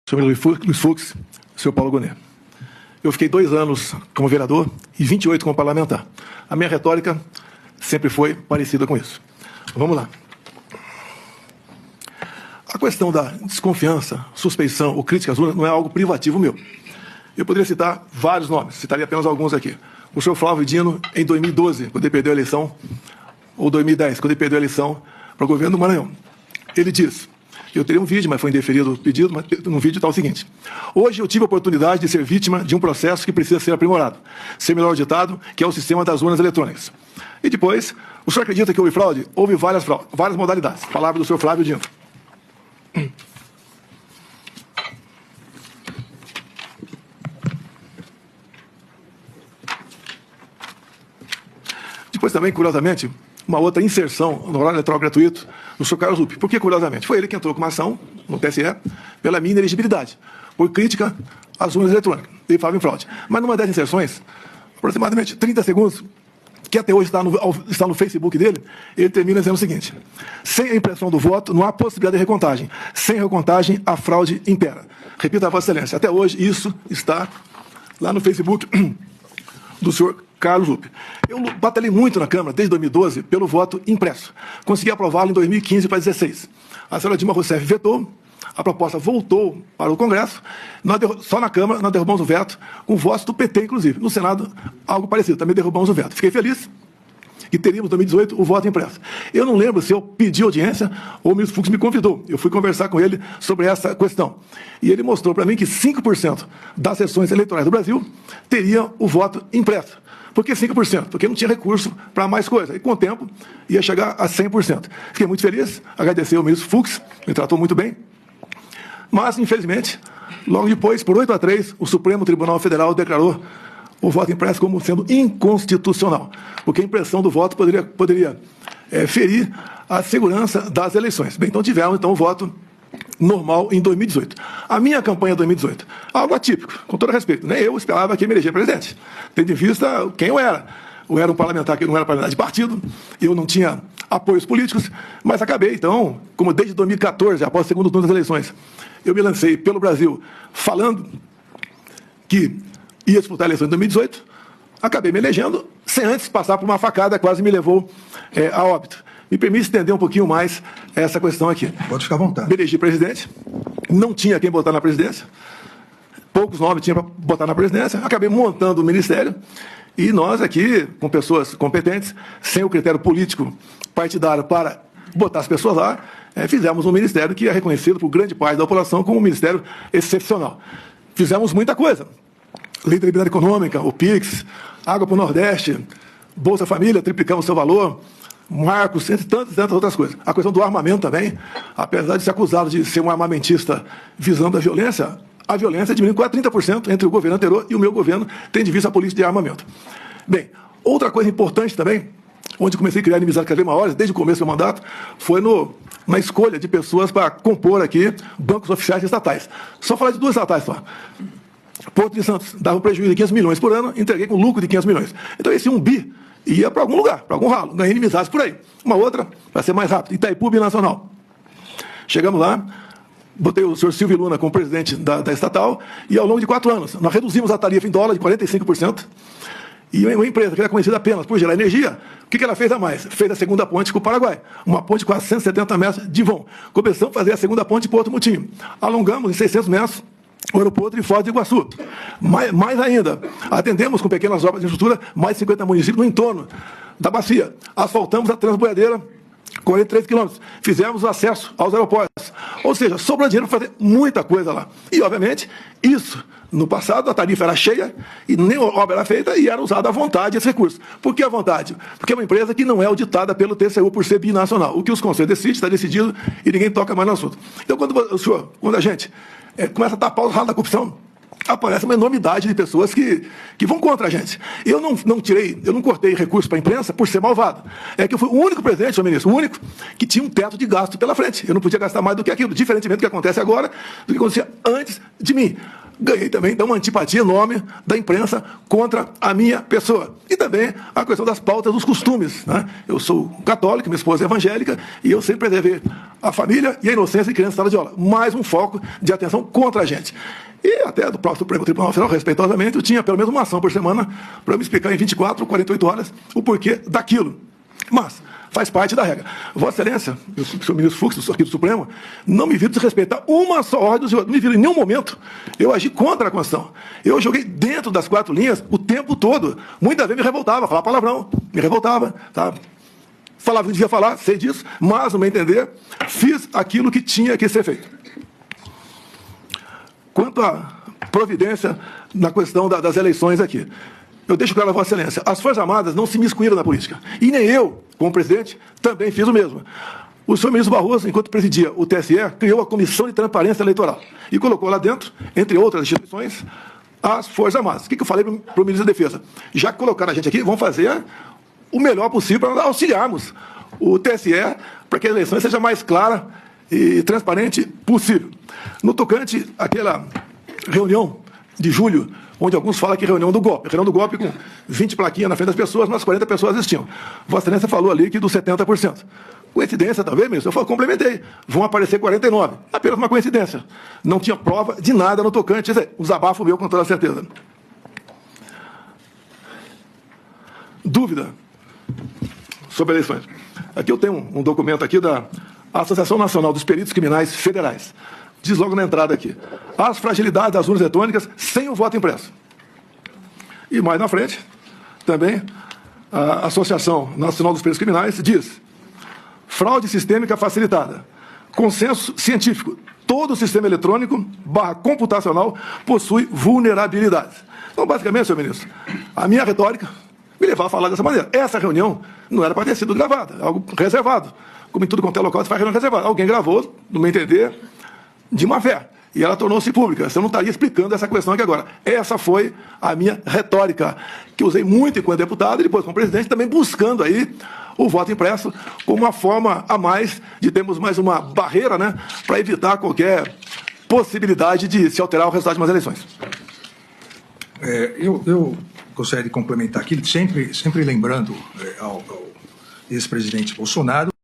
Senhor Luiz Fux, senhor Paulo Gonet. Eu fiquei 2 anos como vereador e 28 como parlamentar. A minha retórica sempre foi parecida com isso. Vamos lá. A questão da desconfiança, suspeição ou crítica às urnas não é algo privativo meu. Eu poderia citar vários nomes, citaria apenas alguns aqui. O senhor Flávio Dino, em 2012, quando ele perdeu a eleição, ou 2010, quando ele perdeu a eleição para o governo do Maranhão. Ele diz, eu teria um vídeo, mas foi indeferido o pedido, mas no vídeo está o seguinte: hoje eu tive a oportunidade de ser vítima de um processo que precisa ser aprimorado, ser melhor auditado, que é o sistema das urnas eletrônicas. E depois, o senhor acredita que houve fraude? Houve várias modalidades. Palavra do senhor Flávio Dino. Depois também, curiosamente, uma outra inserção no horário eleitoral gratuito do senhor Carlos Lupe. Por que curiosamente? Foi ele que entrou com uma ação no TSE pela minha inelegibilidade, por crítica às urnas eletrônicas. Ele falava em fraude. Mas numa das inserções, aproximadamente 30 segundos, que até hoje está no Facebook dele, ele termina dizendo o seguinte: sem a impressão do voto, não há possibilidade de recontagem. Sem recontagem, a fraude impera. Repita a Vossa Excelência. Até hoje, isso está lá no Facebook do senhor Carlos Lupe. Eu batalhei muito na Câmara, desde 2012, pelo voto impresso. Consegui aprová-lo em 2015 para 2016. A senhora Dilma Rousseff vetou, a proposta voltou para o Congresso, só na Câmara nós derrubamos o veto, com votos do PT, inclusive. No Senado, algo parecido, também derrubamos o veto. Fiquei feliz que teríamos, em 2018, o voto impresso. Eu não lembro se eu pedi audiência ou o ministro Fux me convidou. Eu fui conversar com ele sobre essa questão. E ele mostrou para mim que 5% das sessões eleitorais do Brasil teria o voto impresso. Por que 5%? Porque não tinha recurso para mais coisa. E com o tempo ia chegar a 100%. Fiquei muito feliz, agradecer ao ministro Fux, me tratou muito bem. Mas, infelizmente, logo depois, por 8-3, o Supremo Tribunal Federal declarou o voto impresso como sendo inconstitucional, porque a impressão do voto poderia ferir a segurança das eleições. Bem, então tivemos o voto normal em 2018. A minha campanha em 2018, algo atípico, com todo respeito. Nem eu esperava que me eleger presidente, tendo em vista quem eu era. Eu era um parlamentar que não era parlamentar de partido, eu não tinha apoios políticos, mas acabei, então, como desde 2014, após o segundo turno das eleições, eu me lancei pelo Brasil falando que ia disputar a eleição em 2018, acabei me elegendo, sem antes passar por uma facada, quase me levou a óbito. Me permite estender um pouquinho mais essa questão aqui. Pode ficar à vontade. Me elegi presidente, não tinha quem botar na presidência, poucos nomes tinha para botar na presidência, acabei montando o ministério, e nós aqui, com pessoas competentes, sem o critério político partidário para botar as pessoas lá, fizemos um ministério que é reconhecido por grande parte da população como um ministério excepcional. Fizemos muita coisa. Lei da Liberdade Econômica, o PIX, Água para o Nordeste, Bolsa Família, triplicamos seu valor, marcos, entre tantas outras coisas. A questão do armamento também, apesar de ser acusado de ser um armamentista visando a violência diminuiu quase 30% entre o governo anterior e o meu governo, tendo em vista a política de armamento. Bem, outra coisa importante também, onde comecei a criar inimizade cada vez maiores, desde o começo do meu mandato, foi na escolha de pessoas para compor aqui bancos oficiais estatais. Só falar de 2 estatais só. Porto de Santos dava um prejuízo de 500 milhões por ano, entreguei com lucro de 500 milhões. Então esse 1 bi ia para algum lugar, para algum ralo, ganhei inimizades por aí. Uma outra, para ser mais rápido, Itaipu Binacional. Chegamos lá, botei o senhor Silvio Luna como presidente da estatal, e ao longo de 4 anos, nós reduzimos a tarifa em dólar de 45%, e uma empresa que era conhecida apenas por gerar energia, o que ela fez a mais? Fez a segunda ponte com o Paraguai, uma ponte de quase 170 metros de vão. Começamos a fazer a segunda ponte para Porto Mutinho. Alongamos em 600 metros o aeroporto de Foz do Iguaçu. Mais ainda, atendemos com pequenas obras de infraestrutura mais de 50 municípios no entorno da bacia. Asfaltamos a Transboiadeira, 43 quilômetros. Fizemos o acesso aos aeroportos. Ou seja, sobrou dinheiro para fazer muita coisa lá. E, obviamente, isso, no passado, a tarifa era cheia e nem obra era feita e era usada à vontade esse recurso. Por que à vontade? Porque é uma empresa que não é auditada pelo TCU por ser binacional. O que os conselhos decidem, está decidido e ninguém toca mais no assunto. Então, quando a gente começa a tapar os ralos da corrupção, aparece uma enormidade de pessoas que vão contra a gente. Eu não cortei recurso para a imprensa por ser malvado. É que eu fui o único presidente, senhor ministro, o único que tinha um teto de gasto pela frente. Eu não podia gastar mais do que aquilo, diferentemente do que acontece agora, do que acontecia antes de mim. ganhei também então, uma antipatia enorme da imprensa contra a minha pessoa. E também a questão das pautas dos costumes, né? Eu sou católico, minha esposa é evangélica, e eu sempre preservei a família e a inocência de criança em sala de aula. Mais um foco de atenção contra a gente. E até do próprio Supremo Tribunal Federal, respeitosamente, eu tinha pelo menos uma ação por semana para me explicar em 24, 48 horas o porquê daquilo. Mas faz parte da regra. Vossa Excelência, o senhor ministro Fux, aqui do Supremo, não me viram desrespeitar uma só ordem do senhor. Não me viram em nenhum momento. Eu agi contra a Constituição. Eu joguei dentro das 4 linhas o tempo todo. Muitas vezes me revoltava, falava palavrão, me revoltava, tá? Falava que não devia falar, sei disso, mas, no meu entender, fiz aquilo que tinha que ser feito. Quanto à providência na questão das eleições aqui, eu deixo claro a Vossa Excelência, as Forças Armadas não se miscuíram na política. E nem eu, como presidente, também fiz o mesmo. O senhor ministro Barroso, enquanto presidia o TSE, criou a Comissão de Transparência Eleitoral e colocou lá dentro, entre outras instituições, as Forças Armadas. O que eu falei para o ministro da Defesa? Já que colocaram a gente aqui, vamos fazer o melhor possível para auxiliarmos o TSE para que a eleição seja mais clara e transparente possível. No tocante àquela reunião de julho, onde alguns falam que reunião do golpe com 20 plaquinhas na frente das pessoas, mas 40 pessoas assistiam. Vossa Excelência falou ali que dos 70%. Coincidência, talvez, ministro? Eu complementei. Vão aparecer 49. Apenas uma coincidência. Não tinha prova de nada no tocante. Quer dizer, um desabafo meu com toda certeza. Dúvida sobre eleições. Aqui eu tenho um documento aqui da Associação Nacional dos Peritos Criminais Federais. Diz logo na entrada aqui, as fragilidades das urnas eletrônicas sem o voto impresso. E mais na frente, também, a Associação Nacional dos Peritos Criminais diz, fraude sistêmica facilitada, consenso científico, todo o sistema eletrônico / computacional possui vulnerabilidades. Então, basicamente, senhor ministro, a minha retórica me levava a falar dessa maneira. Essa reunião não era para ter sido gravada, é algo reservado. Como em tudo quanto é local, você faz reunião reservada. Alguém gravou, no meu entender, de má fé. E ela tornou-se pública. Você não estaria explicando essa questão aqui agora. Essa foi a minha retórica, que usei muito enquanto deputado e depois como presidente, também buscando aí o voto impresso como uma forma a mais de termos mais uma barreira, né, para evitar qualquer possibilidade de se alterar o resultado de umas eleições. Eu gostaria de complementar aqui, sempre lembrando ao ex-presidente Bolsonaro